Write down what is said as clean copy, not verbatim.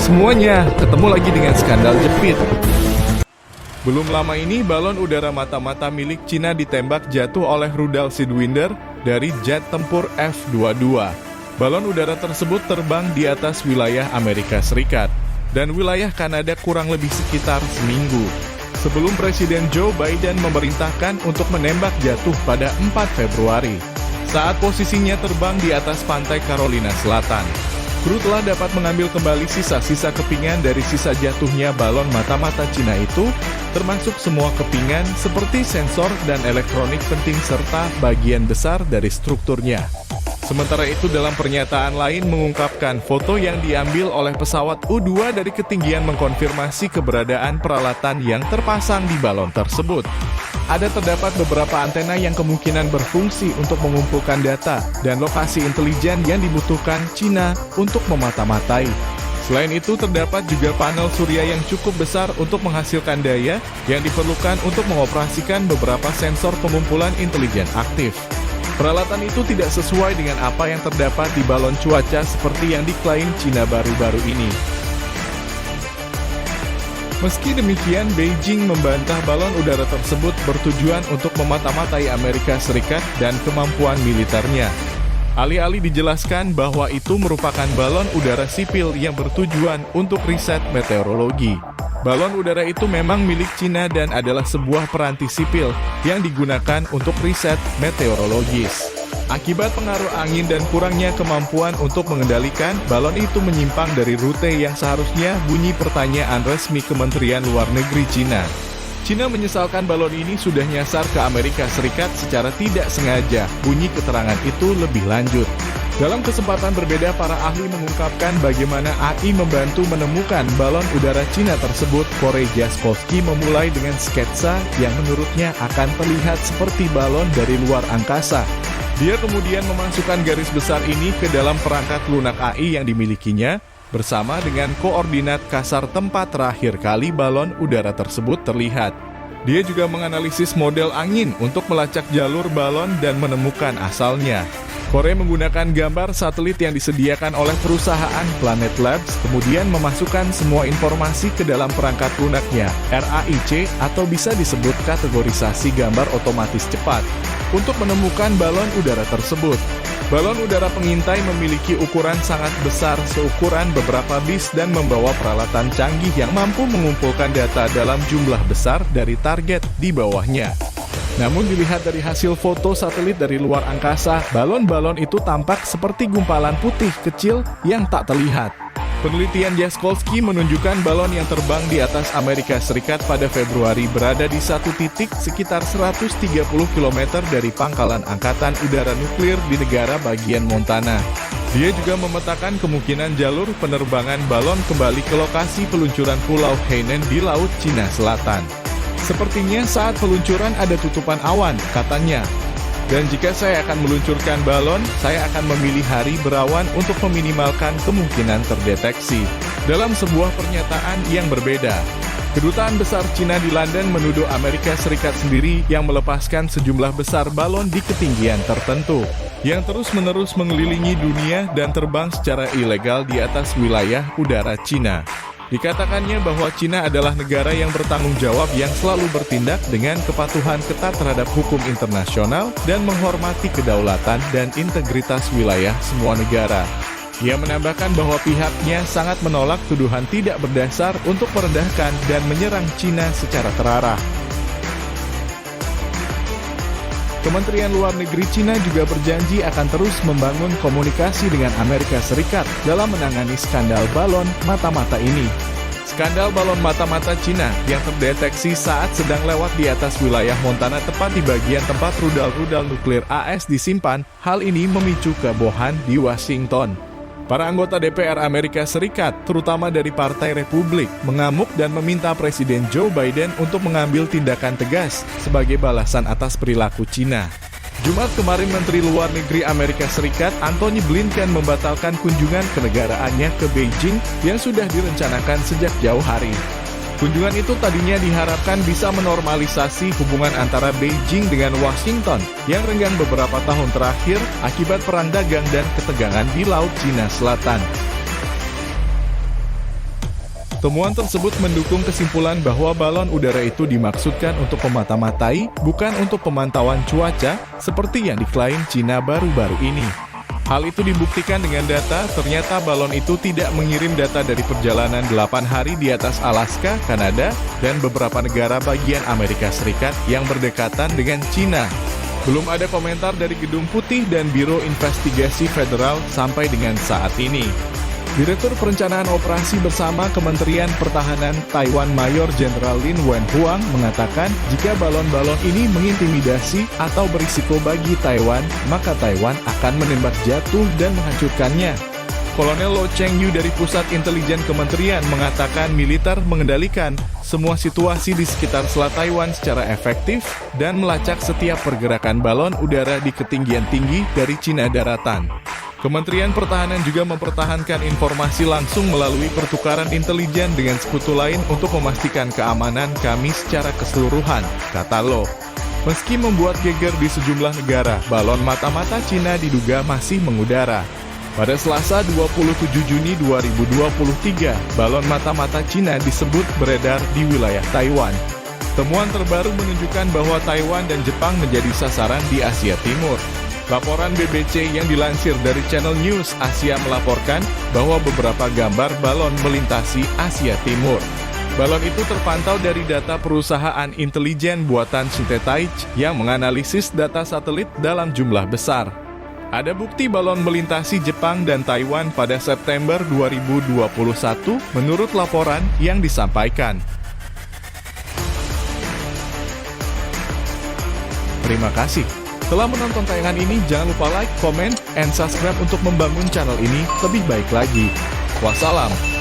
semuanya, ketemu lagi dengan skandal jepit. Belum lama ini, balon udara mata-mata milik Cina ditembak jatuh oleh rudal Sidewinder dari jet tempur F-22. Balon udara tersebut terbang di atas wilayah Amerika Serikat dan wilayah Kanada kurang lebih sekitar seminggu. Sebelum Presiden Joe Biden memerintahkan untuk menembak jatuh pada 4 Februari, saat posisinya terbang di atas pantai Carolina Selatan. Kru telah dapat mengambil kembali sisa-sisa kepingan dari sisa jatuhnya balon mata-mata Cina itu, termasuk semua kepingan seperti sensor dan elektronik penting serta bagian besar dari strukturnya. Sementara itu dalam pernyataan lain mengungkapkan foto yang diambil oleh pesawat U-2 dari ketinggian mengkonfirmasi keberadaan peralatan yang terpasang di balon tersebut. Terdapat beberapa antena yang kemungkinan berfungsi untuk mengumpulkan data dan lokasi intelijen yang dibutuhkan Cina untuk memata-matai. Selain itu, terdapat juga panel surya yang cukup besar untuk menghasilkan daya yang diperlukan untuk mengoperasikan beberapa sensor pengumpulan intelijen aktif. Peralatan itu tidak sesuai dengan apa yang terdapat di balon cuaca seperti yang diklaim Cina baru-baru ini. Meski demikian, Beijing membantah balon udara tersebut bertujuan untuk memata-matai Amerika Serikat dan kemampuan militernya. Alih-alih dijelaskan bahwa itu merupakan balon udara sipil yang bertujuan untuk riset meteorologi. Balon udara itu memang milik Cina dan adalah sebuah peranti sipil yang digunakan untuk riset meteorologis. Akibat pengaruh angin dan kurangnya kemampuan untuk mengendalikan, balon itu menyimpang dari rute yang seharusnya bunyi pertanyaan resmi Kementerian Luar Negeri Cina. Cina menyesalkan balon ini sudah nyasar ke Amerika Serikat secara tidak sengaja, bunyi keterangan itu lebih lanjut. Dalam kesempatan berbeda, para ahli mengungkapkan bagaimana AI membantu menemukan balon udara Cina tersebut. Corey Jaskowski memulai dengan sketsa yang menurutnya akan terlihat seperti balon dari luar angkasa. Dia kemudian memasukkan garis besar ini ke dalam perangkat lunak AI yang dimilikinya, bersama dengan koordinat kasar tempat terakhir kali balon udara tersebut terlihat. Dia juga menganalisis model angin untuk melacak jalur balon dan menemukan asalnya. Corey menggunakan gambar satelit yang disediakan oleh perusahaan Planet Labs, kemudian memasukkan semua informasi ke dalam perangkat lunaknya, RAIC, atau bisa disebut kategorisasi gambar otomatis cepat, untuk menemukan balon udara tersebut. Balon udara pengintai memiliki ukuran sangat besar, seukuran beberapa bis, dan membawa peralatan canggih yang mampu mengumpulkan data dalam jumlah besar dari target di bawahnya. Namun dilihat dari hasil foto satelit dari luar angkasa, balon-balon itu tampak seperti gumpalan putih kecil yang tak terlihat. Penelitian Jaskowski menunjukkan balon yang terbang di atas Amerika Serikat pada Februari berada di satu titik sekitar 130 km dari pangkalan Angkatan Udara Nuklir di negara bagian Montana. Dia juga memetakan kemungkinan jalur penerbangan balon kembali ke lokasi peluncuran Pulau Hainan di Laut Cina Selatan. Sepertinya saat peluncuran ada tutupan awan, katanya. Dan jika saya akan meluncurkan balon, saya akan memilih hari berawan untuk meminimalkan kemungkinan terdeteksi. Dalam sebuah pernyataan yang berbeda, Kedutaan Besar Cina di London menuduh Amerika Serikat sendiri yang melepaskan sejumlah besar balon di ketinggian tertentu, yang terus-menerus mengelilingi dunia dan terbang secara ilegal di atas wilayah udara Cina. Dikatakannya bahwa Cina adalah negara yang bertanggung jawab yang selalu bertindak dengan kepatuhan ketat terhadap hukum internasional dan menghormati kedaulatan dan integritas wilayah semua negara. Ia menambahkan bahwa pihaknya sangat menolak tuduhan tidak berdasar untuk merendahkan dan menyerang Cina secara terarah. Kementerian Luar Negeri Cina juga berjanji akan terus membangun komunikasi dengan Amerika Serikat dalam menangani skandal balon mata-mata ini. Skandal balon mata-mata Cina yang terdeteksi saat sedang lewat di atas wilayah Montana tepat di bagian tempat rudal-rudal nuklir AS disimpan, hal ini memicu kehebohan di Washington. Para anggota DPR Amerika Serikat, terutama dari Partai Republik, mengamuk dan meminta Presiden Joe Biden untuk mengambil tindakan tegas sebagai balasan atas perilaku Cina. Jumat kemarin, Menteri Luar Negeri Amerika Serikat Antony Blinken membatalkan kunjungan kenegaraannya ke Beijing yang sudah direncanakan sejak jauh hari. Kunjungan itu tadinya diharapkan bisa menormalisasi hubungan antara Beijing dengan Washington yang renggang beberapa tahun terakhir akibat perang dagang dan ketegangan di Laut Cina Selatan. Temuan tersebut mendukung kesimpulan bahwa balon udara itu dimaksudkan untuk memata-matai, bukan untuk pemantauan cuaca, seperti yang diklaim Cina baru-baru ini. Hal itu dibuktikan dengan data, ternyata balon itu tidak mengirim data dari perjalanan 8 hari di atas Alaska, Kanada, dan beberapa negara bagian Amerika Serikat yang berdekatan dengan Cina. Belum ada komentar dari Gedung Putih dan Biro Investigasi Federal sampai dengan saat ini. Direktur Perencanaan Operasi Bersama Kementerian Pertahanan Taiwan Mayor Jenderal Lin Wenhuang mengatakan jika balon-balon ini mengintimidasi atau berisiko bagi Taiwan, maka Taiwan akan menembak jatuh dan menghancurkannya. Kolonel Lo Cheng-yu dari Pusat Intelijen Kementerian mengatakan militer mengendalikan semua situasi di sekitar Selat Taiwan secara efektif dan melacak setiap pergerakan balon udara di ketinggian tinggi dari Cina daratan. Kementerian Pertahanan juga mempertahankan informasi langsung melalui pertukaran intelijen dengan sekutu lain untuk memastikan keamanan kami secara keseluruhan, kata Lo. Meski membuat geger di sejumlah negara, balon mata-mata Cina diduga masih mengudara. Pada Selasa 27 Juni 2023, balon mata-mata Cina disebut beredar di wilayah Taiwan. Temuan terbaru menunjukkan bahwa Taiwan dan Jepang menjadi sasaran di Asia Timur. Laporan BBC yang dilansir dari Channel News Asia melaporkan bahwa beberapa gambar balon melintasi Asia Timur. Balon itu terpantau dari data perusahaan intelijen buatan Shintetai yang menganalisis data satelit dalam jumlah besar. Ada bukti balon melintasi Jepang dan Taiwan pada September 2021 menurut laporan yang disampaikan. Terima kasih telah menonton tayangan ini. Jangan lupa like, comment, and subscribe untuk membangun channel ini lebih baik lagi. Wassalam.